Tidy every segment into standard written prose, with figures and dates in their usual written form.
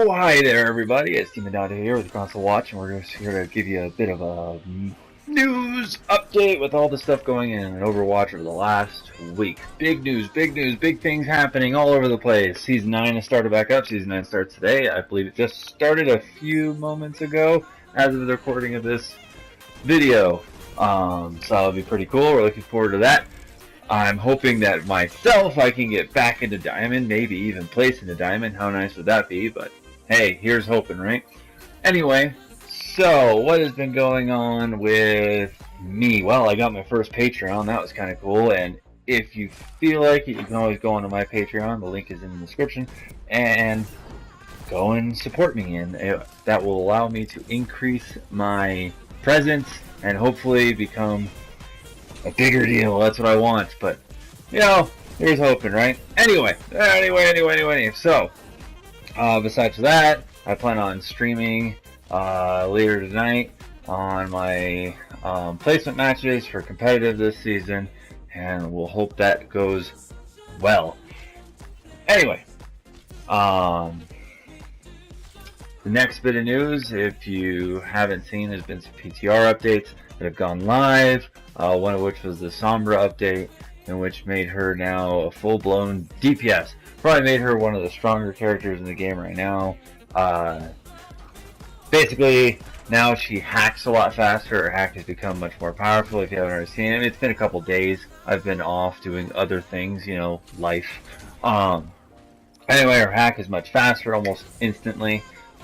Oh, hi there, everybody. It's Demondantei here with the Console Watch, and we're just here to give you a bit of a news update with all the stuff going in Overwatch over the last week. Big news, big things happening all over the place. Season 9 has started back up. Season 9 starts today. I believe it just started a few moments ago as of the recording of this video. So that'll be pretty cool. We're looking forward to that. I'm hoping that myself I can get back into Diamond, maybe even place into Diamond. How nice would that be? But hey, here's hoping, right? Anyway, so what has been going on with me? Well, I got my first Patreon. That was kind of cool. And if you feel like it, you can always go onto my Patreon. The link is in the description. And go and support me. And that will allow me to increase my presence and hopefully become a bigger deal. That's what I want, but you know, here's hoping, right? Anyway. So, besides that, I plan on streaming later tonight on my placement matches for competitive this season, and we'll hope that goes well. Anyway, the next bit of news, if you haven't seen, there's been some PTR updates that have gone live. One of which was the Sombra update, in which made her now a full-blown DPS. Probably made her one of the stronger characters in the game right now. Basically, now she hacks a lot faster. Her hack has become much more powerful. If you haven't already seen it, it's been a couple days. I've been off doing other things, you know, life. Anyway, her hack is much faster, almost instantly.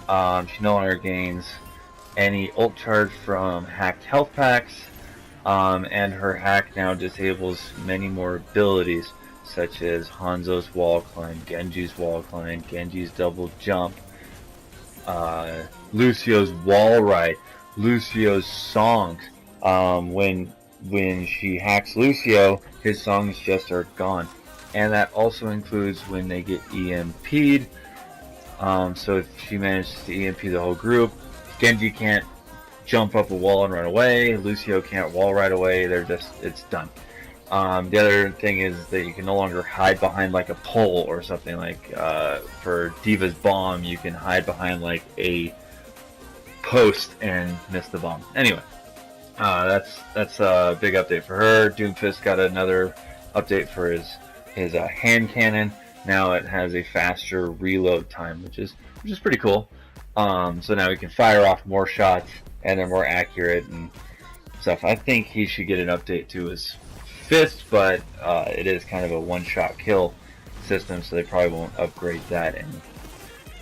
She no longer gains any ult charge from hacked health packs. And her hack now disables many more abilities, such as Hanzo's wall climb, Genji's wall climb, Genji's double jump, Lucio's wall ride, Lucio's songs. When she hacks Lucio, his songs just are gone. And that also includes when they get EMP'd. So if she manages to EMP the whole group, Genji can't jump up a wall and run away. Lucio can't wall right away. It's done. The other thing is that you can no longer hide behind like a pole or something. Like for Diva's bomb, you can hide behind like a post and miss the bomb. Anyway, that's a big update for her. Doomfist got another update for his hand cannon. Now it has a faster reload time, which is pretty cool. So now we can fire off more shots and they're more accurate and stuff. I think he should get an update to his fist, but it is kind of a one-shot kill system, so they probably won't upgrade that. And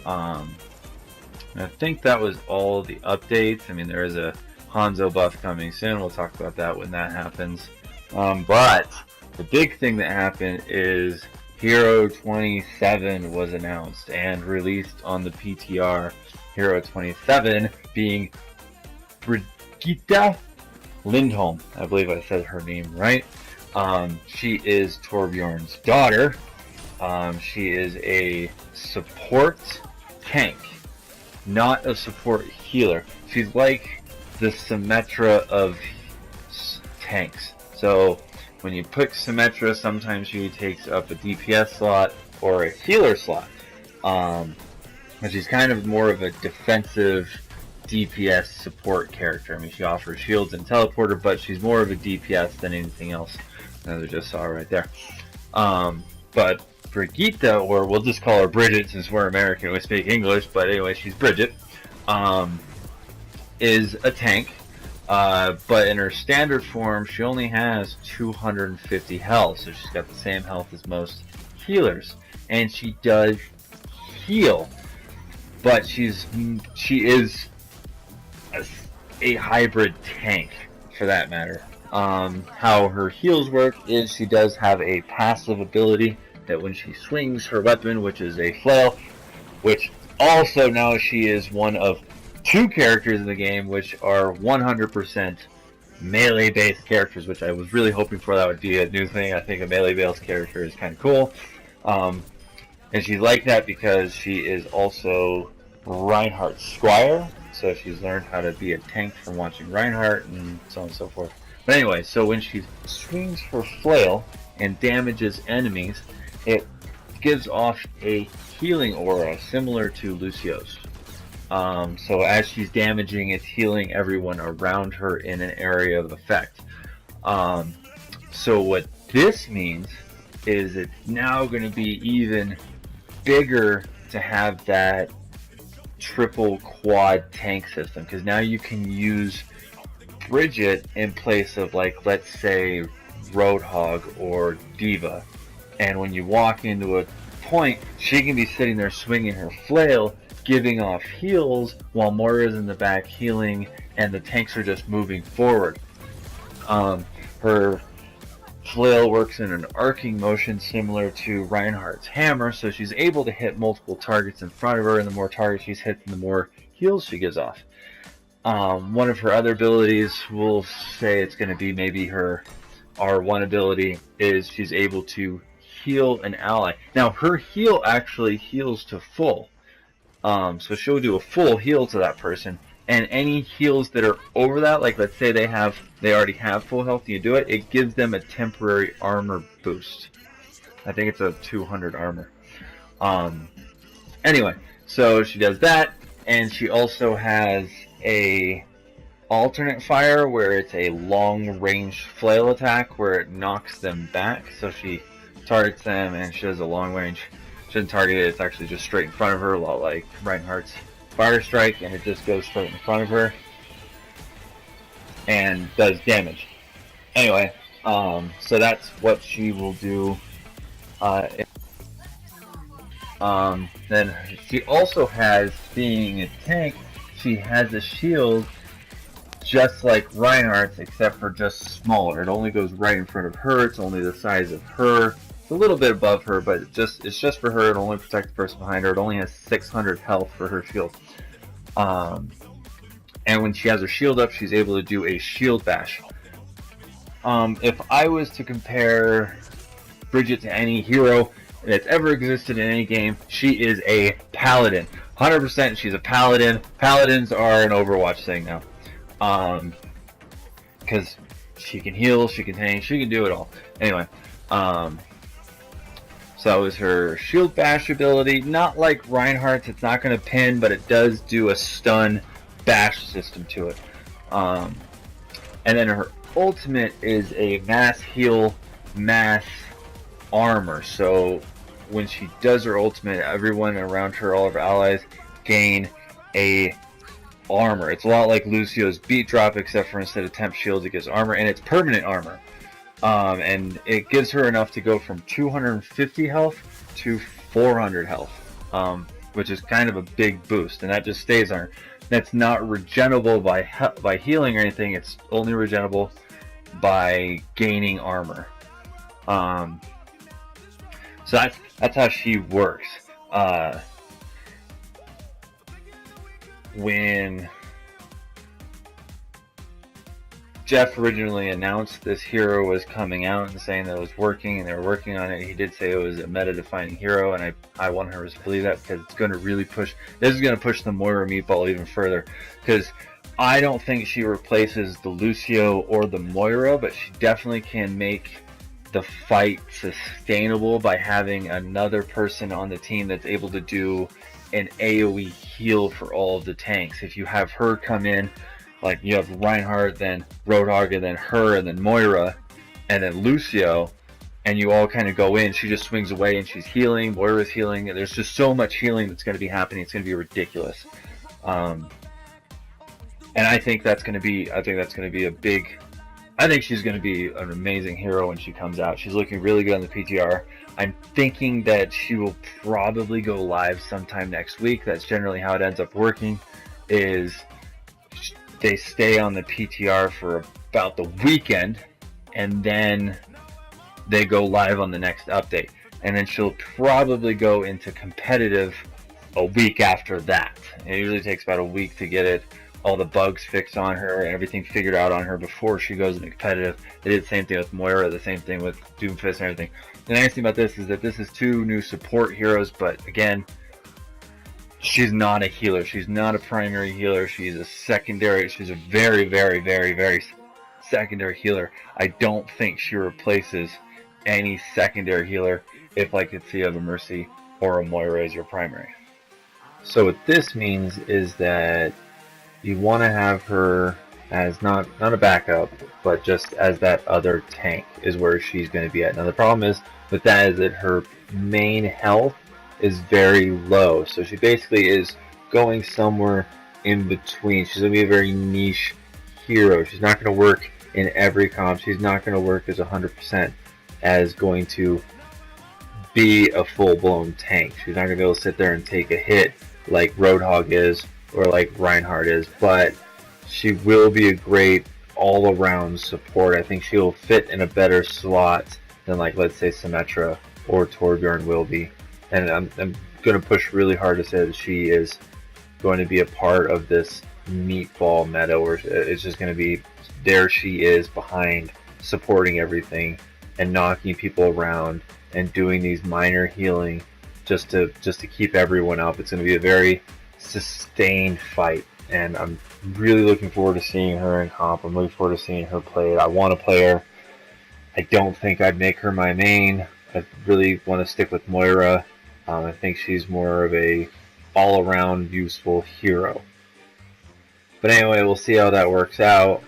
I think that was all the updates. I mean, there is a Hanzo buff coming soon. We'll talk about that when that happens. But the big thing that happened is Hero 27 was announced and released on the PTR. Hero 27 being Brigitte Lindholm. I believe I said her name right. She is Torbjorn's daughter. She is a support tank, not a support healer. She's like the Symmetra of tanks. So when you pick Symmetra, sometimes she takes up a DPS slot or a healer slot. And she's kind of more of a defensive DPS support character. I mean, she offers shields and teleporter, but she's more of a DPS than anything else, as I just saw right there. But Brigitte, or we'll just call her Bridget since we're American, we speak English, but anyway, she's Bridget, is a tank, but in her standard form, she only has 250 health, so she's got the same health as most healers, and she does heal, but she is a hybrid tank, for that matter. How her heals work is she does have a passive ability that when she swings her weapon, which is a flail, which also now she is one of two characters in the game which are 100% melee based characters, which I was really hoping for. That would be a new thing. I think a melee based character is kind of cool. And she's like that because she is also Reinhardt's squire, so she's learned how to be a tank from watching Reinhardt and so on and so forth. But anyway, so when she swings her flail and damages enemies, it gives off a healing aura similar to Lucio's. So as she's damaging, it's healing everyone around her in an area of effect. So what this means is it's now going to be even bigger to have that triple quad tank system, because now you can use Brigitte in place of, like, let's say Roadhog or Diva, and when you walk into a point, she can be sitting there swinging her flail, giving off heals, while Moira's in the back healing, and the tanks are just moving forward. Her flail works in an arcing motion similar to Reinhardt's hammer, so she's able to hit multiple targets in front of her, and the more targets she's hitting, the more heals she gives off. One of her other abilities, we'll say it's going to be maybe her R1 ability, is she's able to heal an ally. Now, her heal actually heals to full. So she'll do a full heal to that person, and any heals that are over that, like let's say they already have full health and you do it, it gives them a temporary armor boost. I think it's a 200 armor. Anyway, so she does that, and she also has a alternate fire where it's a long range flail attack where it knocks them back. So she targets them and she does a long range. She doesn't target it, it's actually just straight in front of her, a lot like Reinhardt's fire strike, and it just goes straight in front of her and does damage. Anyway, so that's what she will do. Then she also has, being a tank, she has a shield just like Reinhardt's, except for just smaller. It only goes right in front of her. It's only the size of her. It's a little bit above her, but it's just for her. It only protects the person behind her. It only has 600 health for her shield. And when she has her shield up, she's able to do a shield bash. If I was to compare Brigitte to any hero that's ever existed in any game, she is a paladin. 100% she's a paladin. Paladins are an Overwatch thing now. Because she can heal, she can tank, she can do it all. Anyway, so that was her shield bash ability. Not like Reinhardt's, it's not going to pin, but it does do a stun bash system to it. And then her ultimate is a mass heal, mass armor. So when she does her ultimate, everyone around her, all of her allies, gain a armor. It's a lot like Lucio's beat drop, except for instead of temp shields, it gives armor, and it's permanent armor. And it gives her enough to go from 250 health to 400 health, which is kind of a big boost, and that just stays on her. That's not regenerable by healing or anything. It's only regenerable by gaining armor. So that's how she works. When Jeff originally announced this hero was coming out and saying that it was working and they were working on it, he did say it was a meta-defining hero, and I 100% believe that, because it's going to really push. This is going to push the Moira meatball even further, because I don't think she replaces the Lucio or the Moira, but she definitely can make the fight sustainable by having another person on the team that's able to do an AoE heal for all of the tanks. If you have her come in, like you have Reinhardt, then Roadhog, and then her, and then Moira, and then Lucio, and you all kind of go in, she just swings away and she's healing, Moira's healing, and there's just so much healing that's going to be happening, it's going to be ridiculous. And I think that's going to be a big, I think she's going to be an amazing hero when she comes out. She's looking really good on the PTR. I'm thinking that she will probably go live sometime next week. That's generally how it ends up working, is they stay on the PTR for about the weekend, and then they go live on the next update. And then she'll probably go into competitive a week after that. It usually takes about a week to get all the bugs fixed on her and everything figured out on her before she goes into competitive. They did the same thing with Moira, the same thing with Doomfist and everything. The nice thing about this is that this is 2 new support heroes, but again, she's not a healer. She's not a primary healer. She's a secondary. She's a very, very, very, very secondary healer. I don't think she replaces any secondary healer if like if you have a Mercy or a Moira as your primary. So what this means is that you want to have her as not a backup, but just as that other tank is where she's going to be at. Now the problem is with that is that her main health is very low, so she basically is going somewhere in between. She's going to be a very niche hero. She's not going to work in every comp. She's not going to work as 100% as going to be a full-blown tank. She's not going to be able to sit there and take a hit like Roadhog is or like Reinhardt is, but she will be a great all-around support. I think she'll fit in a better slot than, like, let's say Symmetra or Torbjorn will be. And I'm going to push really hard to say that she is going to be a part of this meatball meta where it's just going to be there she is behind supporting everything and knocking people around and doing these minor healing just to keep everyone up. It's going to be a very sustained fight, and I'm really looking forward to seeing her in comp. I'm looking forward to seeing her play. I want to play her. I don't think I'd make her my main. I really want to stick with Moira. I think she's more of a all-around useful hero. But anyway, we'll see how that works out.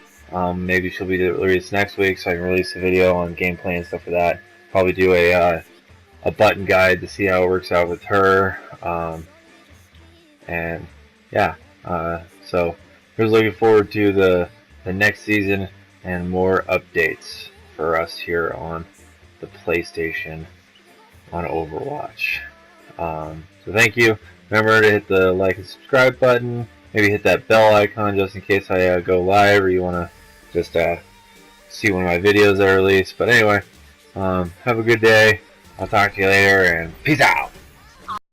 Maybe she'll be released next week, so I can release a video on gameplay and stuff for that. Probably do a button guide to see how it works out with her. And yeah, so just looking forward to the next season and more updates for us here on the PlayStation on Overwatch. So thank you. Remember to hit the like and subscribe button. Maybe hit that bell icon just in case I go live or you want to just see one of my videos that are released. But anyway, have a good day. I'll talk to you later, and peace out.